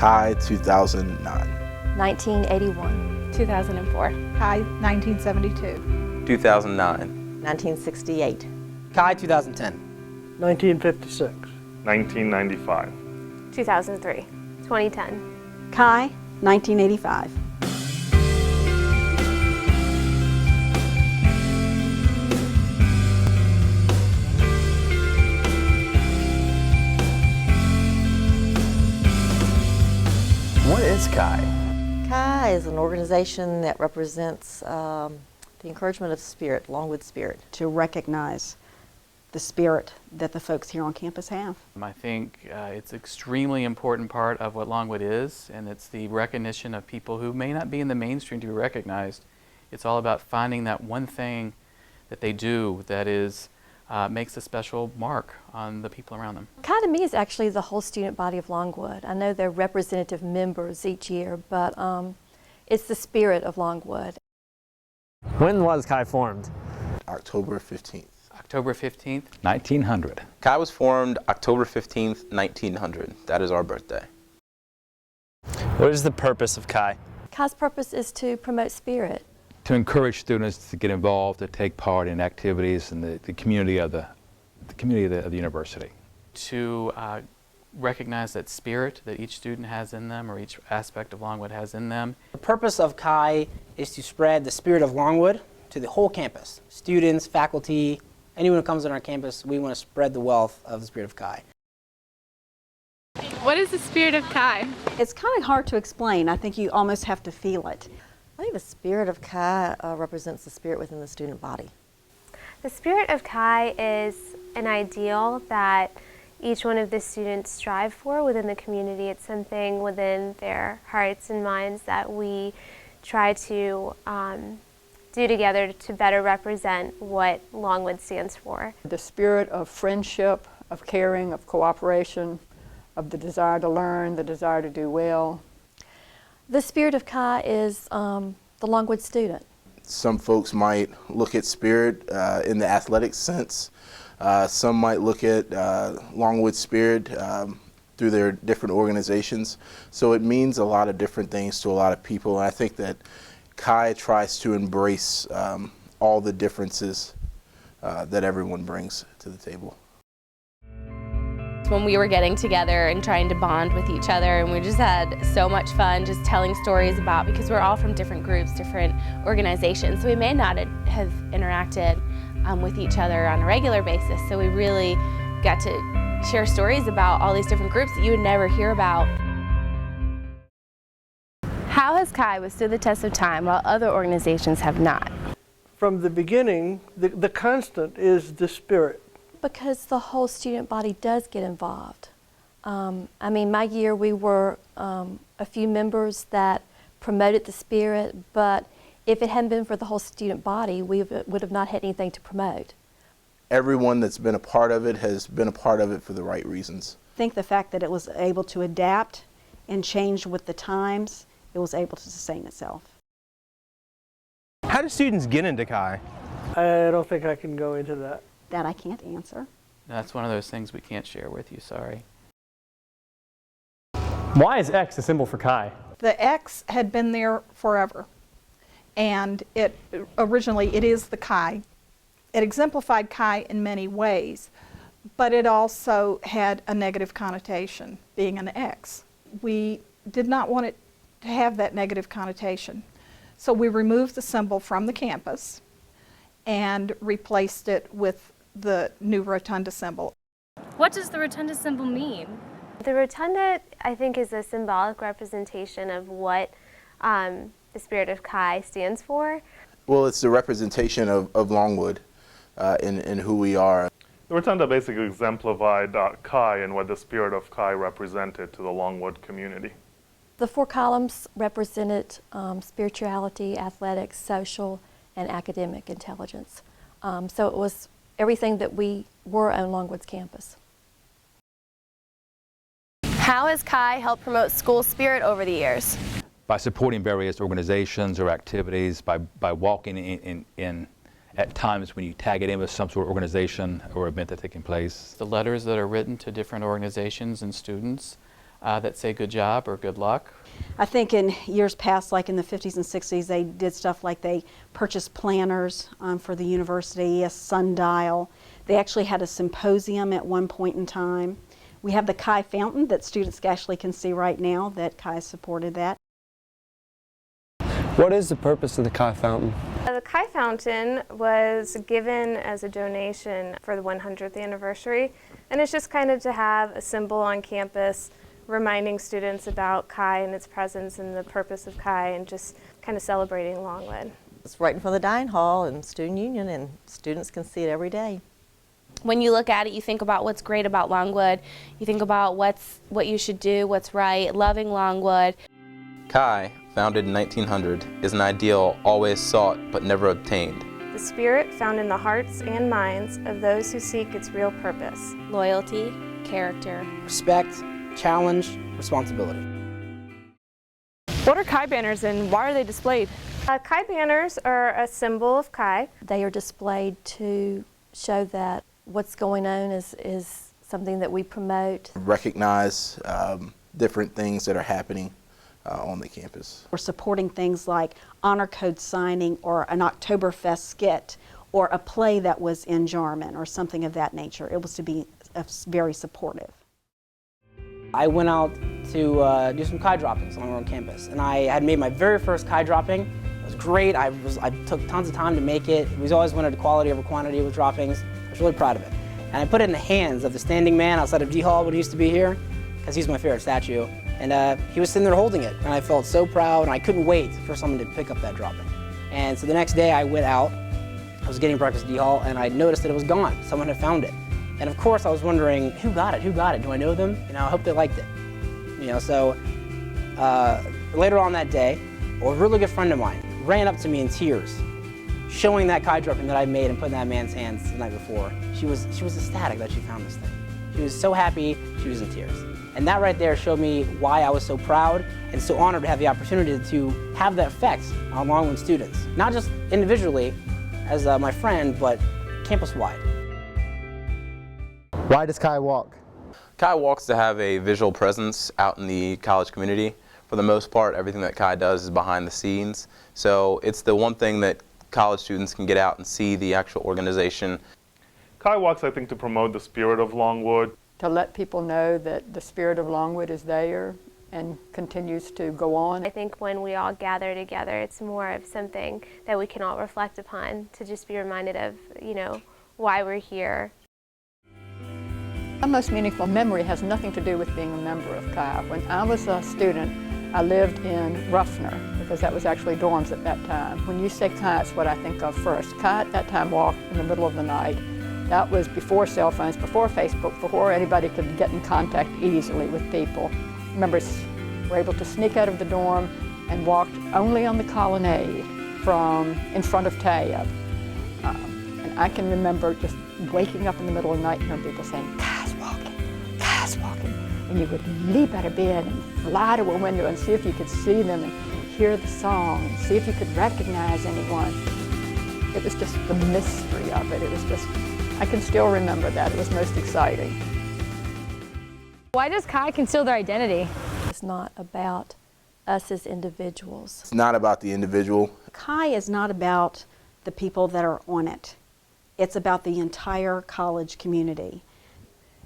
Chi 2009. 1981. 2004. Chi 1972. 2009. 1968. Chi 2010. 1956. 1995. 2003. 2010. Chi 1985. What is Chi? Chi is an organization that represents the encouragement of spirit, Longwood spirit. To recognize the spirit that the folks here on campus have. I think it's an extremely important part of what Longwood is, and it's the recognition of people who may not be in the mainstream to be recognized. It's all about finding that one thing that they do that is makes a special mark on the people around them. Chi to me is actually the whole student body of Longwood. I know they're representative members each year, but it's the spirit of Longwood. When was Chi formed? October 15th. October 15th, 1900. Chi was formed October 15th, 1900. That is our birthday. What is the purpose of Chi? Chi's purpose is to promote spirit. To encourage students to get involved, to take part in activities in the community of the university. To recognize that spirit that each student has in them, or each aspect of Longwood has in them. The purpose of Chi is to spread the spirit of Longwood to the whole campus. Students, faculty, anyone who comes on our campus, we want to spread the wealth of the spirit of Chi. What is the spirit of Chi? It's kind of hard to explain. I think you almost have to feel it. I think the spirit of Chi represents the spirit within the student body. The spirit of Chi is an ideal that each one of the students strive for within the community. It's something within their hearts and minds that we try to do together to better represent what Longwood stands for. The spirit of friendship, of caring, of cooperation, of the desire to learn, the desire to do well. The spirit of Chi is the Longwood student. Some folks might look at spirit in the athletic sense. Some might look at Longwood spirit through their different organizations. So it means a lot of different things to a lot of people. And I think that Chi tries to embrace all the differences that everyone brings to the table. When we were getting together and trying to bond with each other, and we just had so much fun just telling stories about, because we're all from different groups, different organizations, so we may not have interacted with each other on a regular basis, so we really got to share stories about all these different groups that you would never hear about. How has Chi withstood the test of time while other organizations have not? From the beginning, the constant is the spirit. Because the whole student body does get involved. I mean, my year we were a few members that promoted the spirit, but if it hadn't been for the whole student body, we would have not had anything to promote. Everyone that's been a part of it has been a part of it for the right reasons. I think the fact that it was able to adapt and change with the times, it was able to sustain itself. How do students get into Chi? I don't think I can go into that. That I can't answer. That's one of those things we can't share with you, sorry. Why is X a symbol for Chi? The X had been there forever, and originally it is the Chi. It exemplified Chi in many ways, but it also had a negative connotation, being an X. We did not want it to have that negative connotation, so we removed the symbol from the campus and replaced it with the new rotunda symbol. What does the rotunda symbol mean? The rotunda, I think, is a symbolic representation of what the spirit of Chi stands for. Well, it's the representation of Longwood in who we are. The rotunda basically exemplified Chi and what the spirit of Chi represented to the Longwood community. The four columns represented spirituality, athletics, social, and academic intelligence. So it was everything that we were on Longwood's campus. How has Chi helped promote school spirit over the years? By supporting various organizations or activities, by walking in at times when you tag it in with some sort of organization or event that's taking place. The letters that are written to different organizations and students that say good job or good luck. I think in years past, like in the 50s and 60s, they did stuff like they purchased planners for the university, a sundial. They actually had a symposium at one point in time. We have the Chi fountain that students actually can see right now, that Chi supported that. What is the purpose of the Chi fountain? The Chi fountain was given as a donation for the 100th anniversary, and it's just kind of to have a symbol on campus reminding students about Chi and its presence and the purpose of Chi, and just kind of celebrating Longwood. It's right in front of the dining hall and Student Union, and students can see it every day. When you look at it, you think about what's great about Longwood. You think about what you should do, what's right, loving Longwood. Chi, founded in 1900, is an ideal always sought but never obtained. The spirit found in the hearts and minds of those who seek its real purpose. Loyalty, character, Respect, challenge, responsibility. What are Chi banners and why are they displayed? Chi banners are a symbol of Chi. They are displayed to show that what's going on is something that we promote. Recognize different things that are happening on the campus. We're supporting things like honor code signing or an Oktoberfest skit or a play that was in Jarman or something of that nature. It was to be very supportive. I went out to do some Chi droppings along our own campus, and I had made my very first Chi dropping. It was great. I took tons of time to make it. We always wanted quality over quantity with droppings. I was really proud of it. And I put it in the hands of the standing man outside of D Hall when he used to be here, because he's my favorite statue. And he was sitting there holding it, and I felt so proud, and I couldn't wait for someone to pick up that dropping. And so the next day I went out, I was getting breakfast at D Hall, and I noticed that it was gone. Someone had found it. And of course I was wondering, who got it? Who got it? Do I know them? You know, I hope they liked it. You know, so later on that day, a really good friend of mine ran up to me in tears, showing that Chi dropping that I made and put in that man's hands the night before. She was ecstatic that she found this thing. She was so happy, she was in tears. And that right there showed me why I was so proud and so honored to have the opportunity to have that effect on Longwood students. Not just individually as my friend, but campus-wide. Why does Chi walk? Chi walks to have a visual presence out in the college community. For the most part, everything that Chi does is behind the scenes. So it's the one thing that college students can get out and see the actual organization. Chi walks, I think, to promote the spirit of Longwood. To let people know that the spirit of Longwood is there and continues to go on. I think when we all gather together, it's more of something that we can all reflect upon, to just be reminded of, you know, why we're here. My most meaningful memory has nothing to do with being a member of Chi. When I was a student, I lived in Ruffner, because that was actually dorms at that time. When you say Chi, it's what I think of first. Chi at that time walked in the middle of the night. That was before cell phones, before Facebook, before anybody could get in contact easily with people. Members were able to sneak out of the dorm and walked only on the colonnade from in front of Tab. And I can remember just waking up in the middle of the night and hearing people saying, Chi's walking, Chi's walking. And you would leap out of bed and fly to a window and see if you could see them and hear the song and see if you could recognize anyone. It was just the mystery of it. It was just, I can still remember that. It was most exciting. Why does Chi conceal their identity? It's not about us as individuals. It's not about the individual. Chi is not about the people that are on it. It's about the entire college community.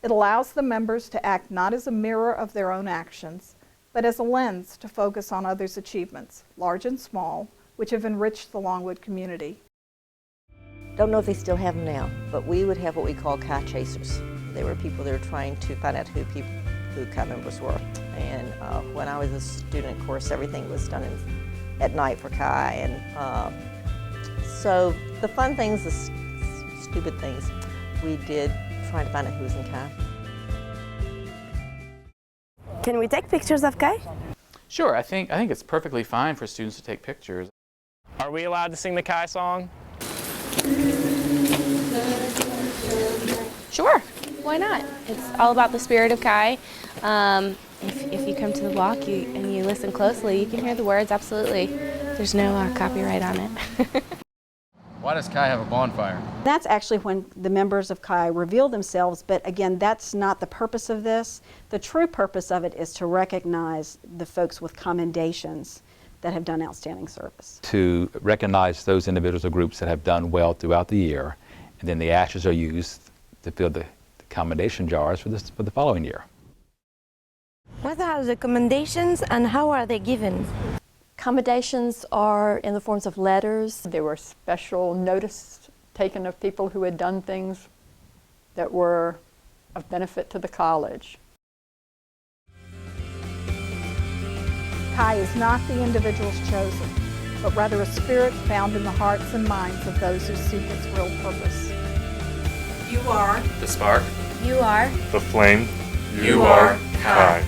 It allows the members to act not as a mirror of their own actions, but as a lens to focus on others' achievements, large and small, which have enriched the Longwood community. Don't know if they still have them now, but we would have what we call Chi chasers. They were people that were trying to find out who Chi members were. And when I was a student, of course, everything was done at night for Chi. And so the fun things, the stupid things, we did trying to find out who was in Chi. Can we take pictures of Chi? Sure, I think it's perfectly fine for students to take pictures. Are we allowed to sing the Chi song? Sure, why not? It's all about the spirit of Chi. If you come to the walk and you listen closely, you can hear the words, absolutely. There's no copyright on it. Why does Chi have a bonfire? That's actually when the members of Chi reveal themselves, but again, that's not the purpose of this. The true purpose of it is to recognize the folks with commendations that have done outstanding service. To recognize those individuals or groups that have done well throughout the year, and then the ashes are used to fill the commendation jars for the following year. What are the commendations and how are they given? Commendations are in the forms of letters. There were special notice taken of people who had done things that were of benefit to the college. Chi is not the individuals chosen, but rather a spirit found in the hearts and minds of those who seek its real purpose. You are The spark. You are The flame. You are Chi.